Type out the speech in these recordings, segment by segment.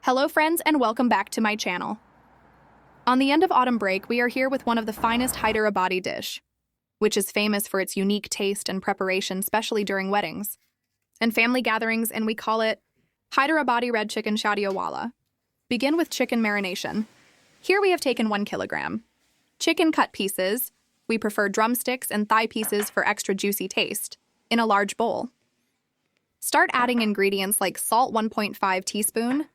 Hello friends and welcome back to my channel. On the end of autumn break, we are here with one of the finest Hyderabadi dish, which is famous for its unique taste and preparation, especially during weddings and family gatherings, and we call it Hyderabadi Red Chicken Shadion Wala. Begin with chicken marination. Here we have taken 1 kilogram. Chicken cut pieces, we prefer drumsticks and thigh pieces for extra juicy taste, in a large bowl. Start adding ingredients like salt 1.5 teaspoon,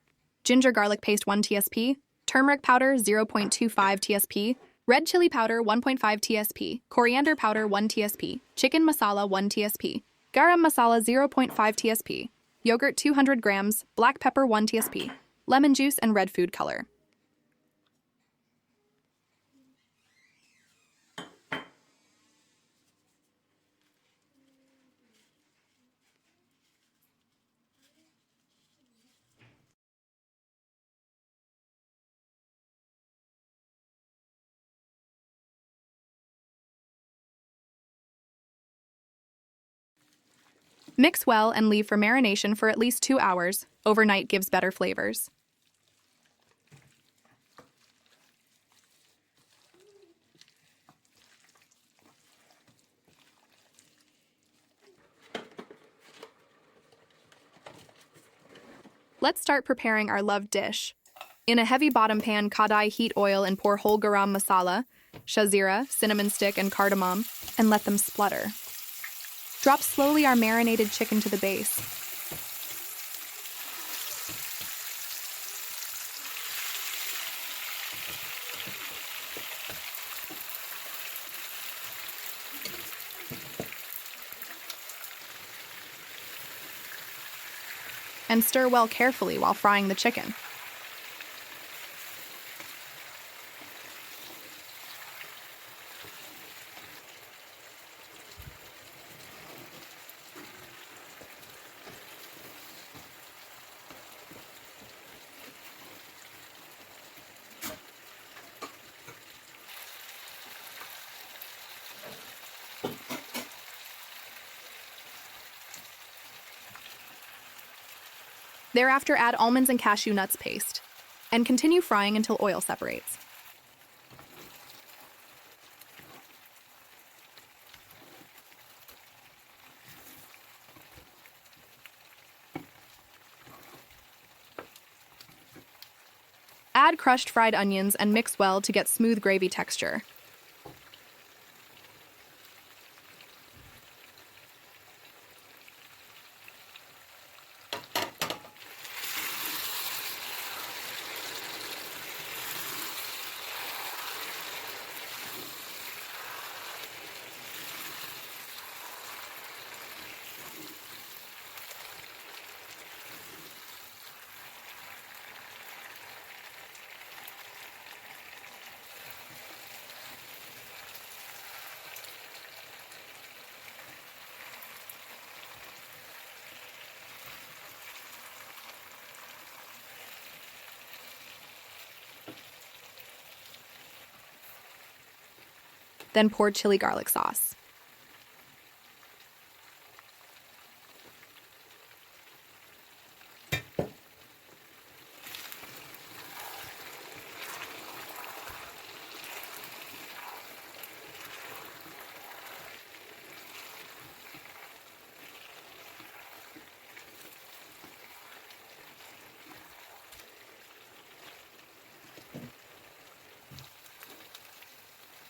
ginger garlic paste 1 tsp, turmeric powder 0.25 tsp, red chili powder 1.5 tsp, coriander powder 1 tsp, chicken masala 1 tsp, garam masala 0.5 tsp, yogurt 200 grams, black pepper 1 tsp, lemon juice and red food color. Mix well and leave for marination for at least 2 hours. Overnight gives better flavors. Let's start preparing our loved dish. In a heavy bottom pan, kadai heat oil and pour whole garam masala, shazira, cinnamon stick, and cardamom, and let them splutter. Drop slowly our marinated chicken to the base. And stir well carefully while frying the chicken. Thereafter, add almonds and cashew nuts paste, and continue frying until oil separates. Add crushed fried onions and mix well to get smooth gravy texture. Then pour chili garlic sauce.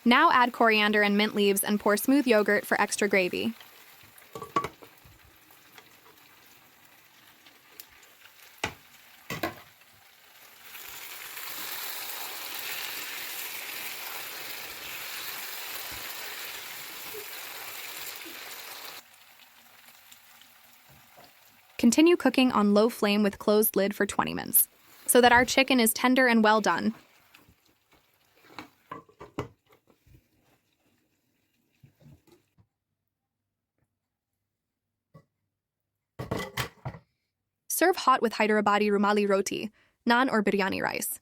Now add coriander and mint leaves and pour smooth yogurt for extra gravy. Continue cooking on low flame with closed lid for 20 minutes, so that our chicken is tender and well done. Serve hot with Hyderabadi Rumali roti, naan or biryani rice.